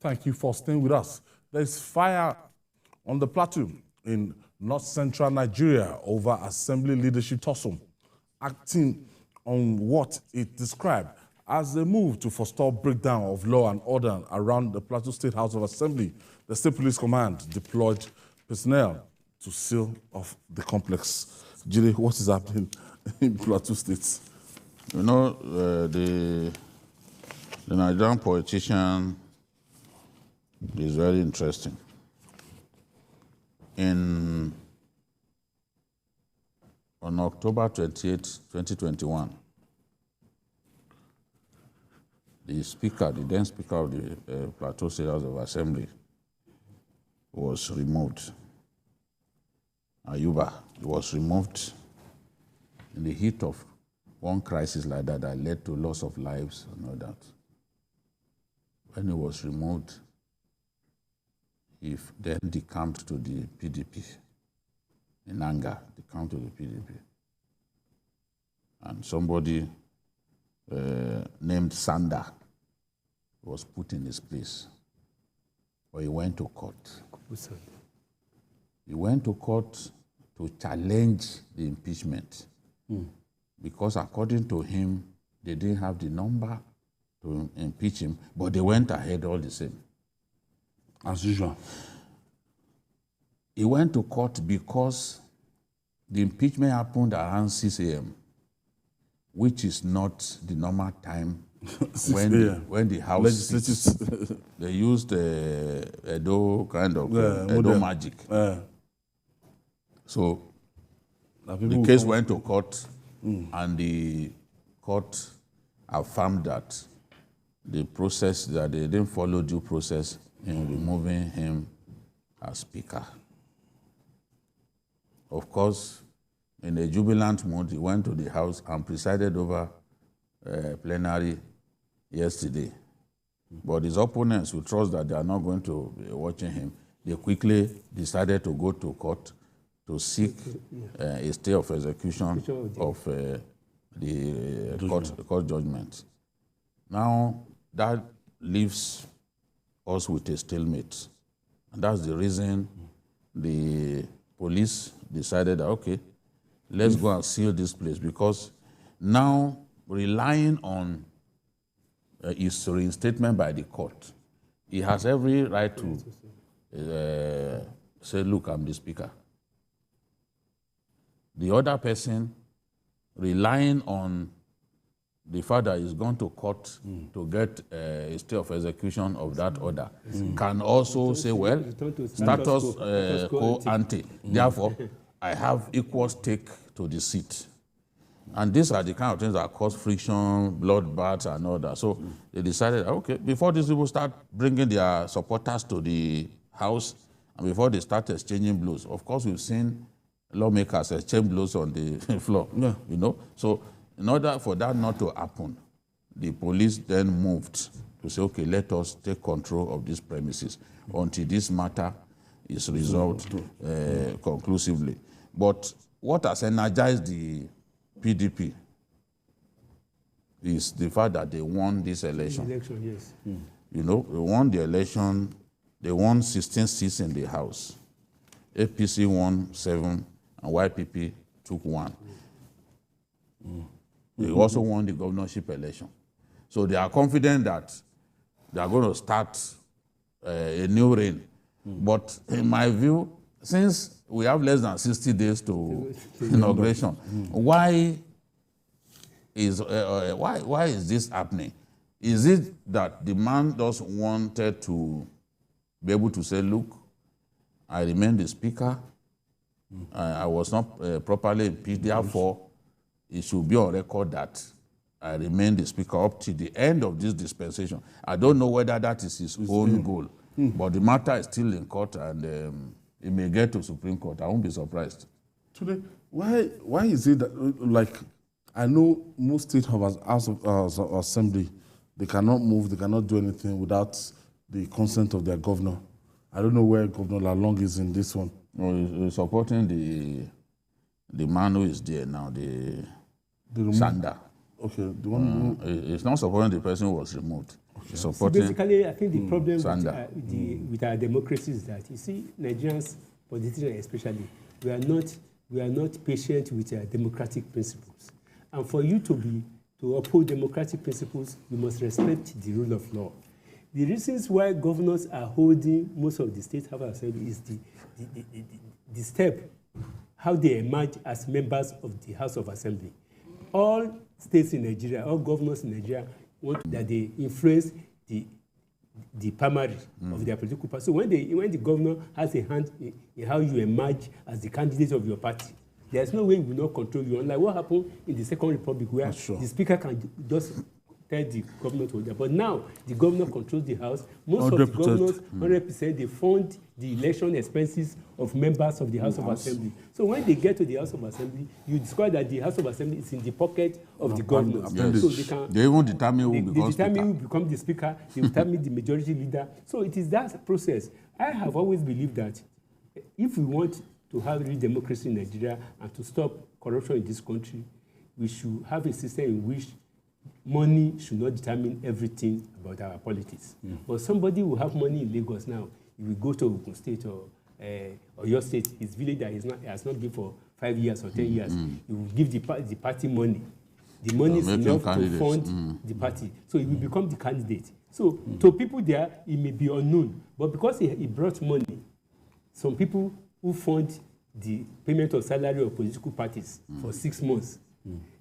Thank you for staying with us. There's fire on the plateau in north-central Nigeria over Assembly leadership tussle, acting on what it described as a move to forestall breakdown of law and order around the Plateau State House of Assembly. The State Police Command deployed personnel to seal off the complex. Jide, what is happening in Plateau State? You know, the Nigerian politician is very interesting. On October 28, 2021, the then Speaker of the Plateau State House of Assembly was removed. Ayuba was removed in the heat of one crisis like that led to loss of lives and all that. When he was removed, he then decamped to the PDP. In anger, decamped to the PDP. And somebody named Sander was put in his place. But he went to court. He went to court to challenge the impeachment. Because according to him, they didn't have the number to impeach him, but they went ahead all the same. As usual. He went to court because the impeachment happened around 6 a.m., which is not the normal time when the House sits. They used Edo kind of Edo magic. So the case went to court, and the court affirmed that the process, that they didn't follow due process in removing him as Speaker. Of course, in a jubilant mood, he went to the House and presided over plenary yesterday. But his opponents, who trust that they are not going to be watching him, they quickly decided to go to court to seek a stay of execution of the court judgment. Now, that leaves us with a stalemate. And that's the reason the police decided that, okay, let's go and seal this place, because now relying on his reinstatement by the court, he has every right to say, look, I'm the Speaker. The other person, relying on the fact that he's gone to court to get a stay of execution of that order, can also say, well, status quo ante. Therefore, I have equal stake to the seat. And these are the kind of things that cause friction, bloodbaths, and all that. So they decided, okay, before these people start bringing their supporters to the House, and before they start exchanging blows, of course, we've seen lawmakers exchange blows on the floor, you know. So in order for that not to happen, the police then moved to say, okay, let us take control of these premises until this matter is resolved conclusively. But what has energized the PDP is the fact that they won this election. You know, they won the election, they won 16 seats in the House. APC won 7, and YPP took 1. They also won the governorship election. So they are confident that they are going to start a new reign. But in my view, since we have less than 60 days to inauguration, why is this happening? Is it that the man just wanted to be able to say, look, I remain the Speaker, I was not properly impeached, therefore it should be on record that I remain the Speaker up to the end of this dispensation. I don't know whether that is his own goal, but the matter is still in court, and it may get to Supreme Court. I won't be surprised. Today, why is it that, like, I know most state House of Assembly, they cannot move, they cannot do anything without the consent of their governor. I don't know where Governor Lalong is in this one. No, he's supporting the man who is there now, the Sander. Okay, the one who... He's not supporting the person who was removed. supporting. Basically, I think the problem with our democracy is that, you see, Nigerians, politicians especially, we are not patient with democratic principles. And for you to uphold democratic principles, you must respect the rule of law. The reasons why governors are holding most of the state House of Assembly is the step, how they emerge as members of the House of Assembly. All states in Nigeria, all governors in Nigeria want that they influence the primary of their political party. So when the governor has a hand in how you emerge as the candidate of your party, there's no way we will not control you. Unlike what happened in the Second Republic, where the speaker can just tell the governor to order. But now the governor controls the House. Most 100%. Of the governors, 100%, they fund the election expenses of members of the House of Assembly. So when they get to the House of Assembly, you discover that the House of Assembly is in the pocket of the governors. Yes. So they even determine who will become the speaker. They determine the majority leader. So it is that process. I have always believed that if we want to have real democracy in Nigeria and to stop corruption in this country, we should have a system in which money should not determine everything about our politics. But somebody will have money in Lagos now. He will go to Ogun State or your state, his village that has not been for 5 years or 10 years. He will give the party money. The money is enough to fund the party. So he will become the candidate. So to people there, it may be unknown. But because he brought money, some people who fund the payment of salary of political parties for 6 months,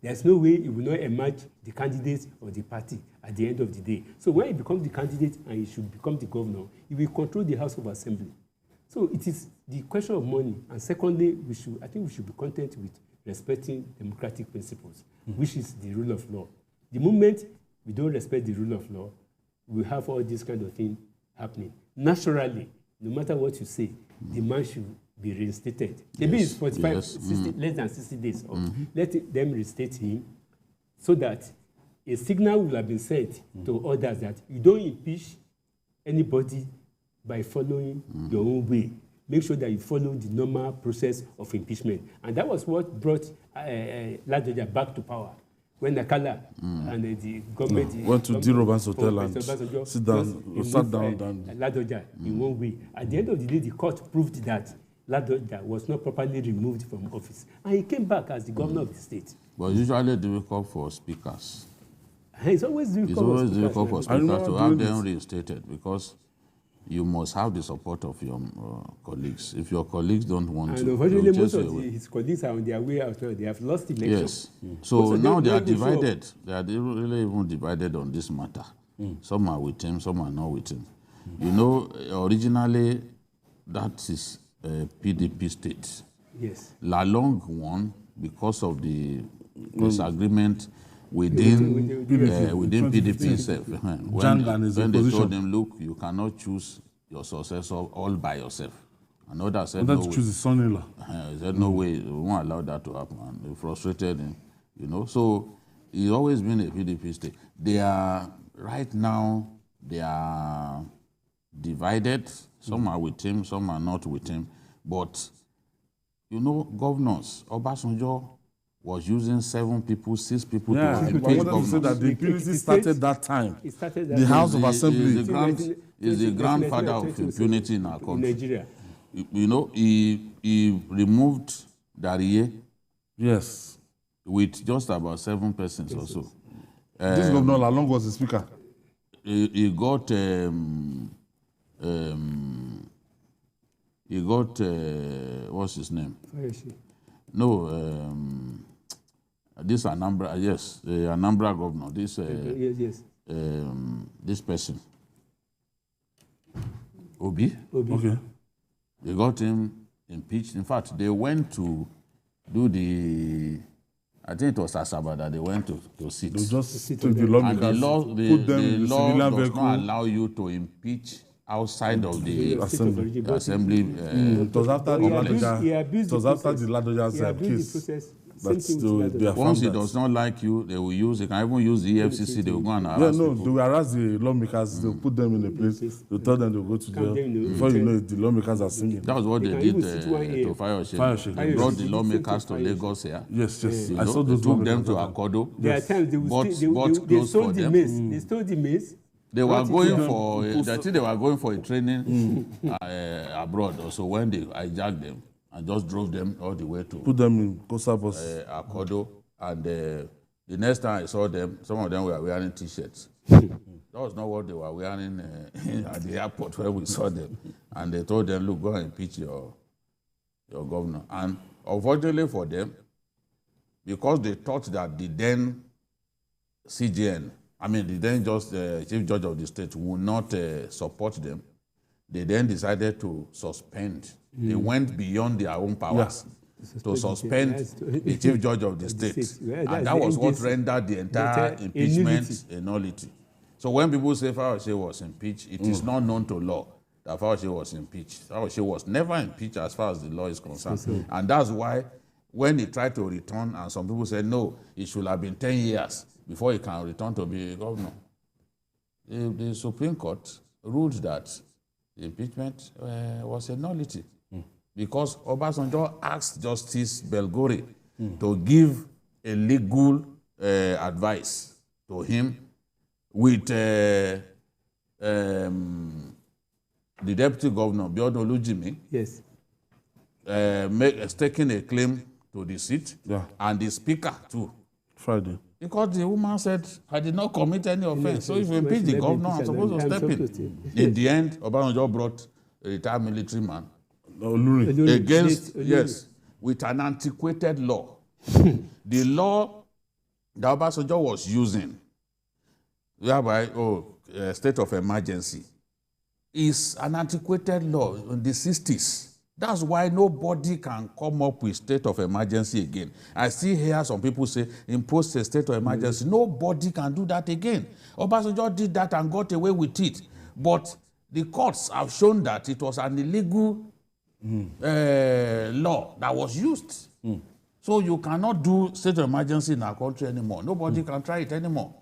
there's no way he will not emerge the candidate of the party at the end of the day. So when he becomes the candidate and he should become the governor, he will control the House of Assembly. So it is the question of money. And secondly, I think we should be content with respecting democratic principles, which is the rule of law. The moment we don't respect the rule of law, we have all this kind of thing happening. Naturally, no matter what you say, the man should be reinstated. Maybe it's 45, 60, less than 60 days. Let them reinstate him so that a signal will have been sent to others that you don't impeach anybody by following your own way. Make sure that you follow the normal process of impeachment. And that was what brought Ladoja back to power. When Nakala and the government went to D. Roban's hotel and sat down Ladoja in one way. At the end of the day, the court proved that Ladoja was not properly removed from office. And he came back as the governor of the state. But usually difficult for speakers. It's always difficult for speakers to have them reinstated because you must have the support of your colleagues. If your colleagues don't want to, unfortunately, most of his colleagues are on their way out. They have lost elections. Yes. So now they are divided. They are really even divided on this matter. Some are with him, some are not with him. You know, originally, that is PDP state. Yes. Lalong won because of the disagreement within PDP itself. When they told them, look, you cannot choose your successor all by yourself. Another said, no way. Choose his son-in-law. He said, no way, we won't allow that to happen. And they frustrated him, you know. So it's always been a PDP state. They are, right now, they are divided. Some are with him, some are not with him. But, you know, governors, Obasanjo was using 7 people, 6 people to impeach governors. Say that the PDP started that time. The House of Assembly is the grandfather of impunity in our country. Nigeria. You know, he removed Dariye. Yes. With just about 7 persons or so. This governor Lalong was the speaker. He got what's his name? No, this Anambra, yes, the Anambra governor. This this person, Obi. Okay. They got him impeached. In fact, they went to do the. I think it was Asaba that they went to sit. They just took the lawmakers, and the law does vehicle. not allow you to impeach outside of the assembly. It was after the Ladoja's case. Once he does not like you, they will use. They can even use the EFCC. They will go and harass people. They will harass the lawmakers. They will put them in a place. They will tell them they will go to jail. Before you know it, the lawmakers are singing. That was what they did to Fayose. They brought the lawmakers to Lagos here. Yes. I saw those. Took them to Akodo. There are times they stole the maize. They stole the maize. They were going for, I think they were going for a training abroad also when they hijacked them and just drove them all the way to put them in Kosabos. Akodo. And the next time I saw them, some of them were wearing T-shirts. That was not what they were wearing at the airport where we saw them. And they told them, look, go and impeach your governor. And unfortunately for them, because they thought that the then CJN, the then Chief Judge of the State would not support them, they then decided to suspend. They went beyond their own powers to suspend the Chief Judge of the State. And that was what rendered the entire impeachment a nullity. So when people say Fayose was impeached, it is not known to law that Fayose was impeached. Fayose was never impeached as far as the law is concerned. And that's why when he tried to return, and some people said, no, it should have been 10 years before he can return to be governor. The Supreme Court ruled that the impeachment was a nullity because Obasanjo asked Justice Belgore to give a legal advice to him with the deputy governor, Biodun Olujimi, yes, taking a claim to the seat, and the speaker too. Friday. Because the woman said, I did not commit any offense. So if you impeach the governor, I'm supposed to step in. In the end, Obasanjo brought a retired military man against, with an antiquated law. The law that Obasanjo was using, whereby, state of emergency, is an antiquated law in the 60s. That's why nobody can come up with state of emergency again. I still hear some people say, impose a state of emergency. Nobody can do that again. Obasanjo did that and got away with it. But the courts have shown that it was an illegal law that was used. So you cannot do state of emergency in our country anymore. Nobody can try it anymore.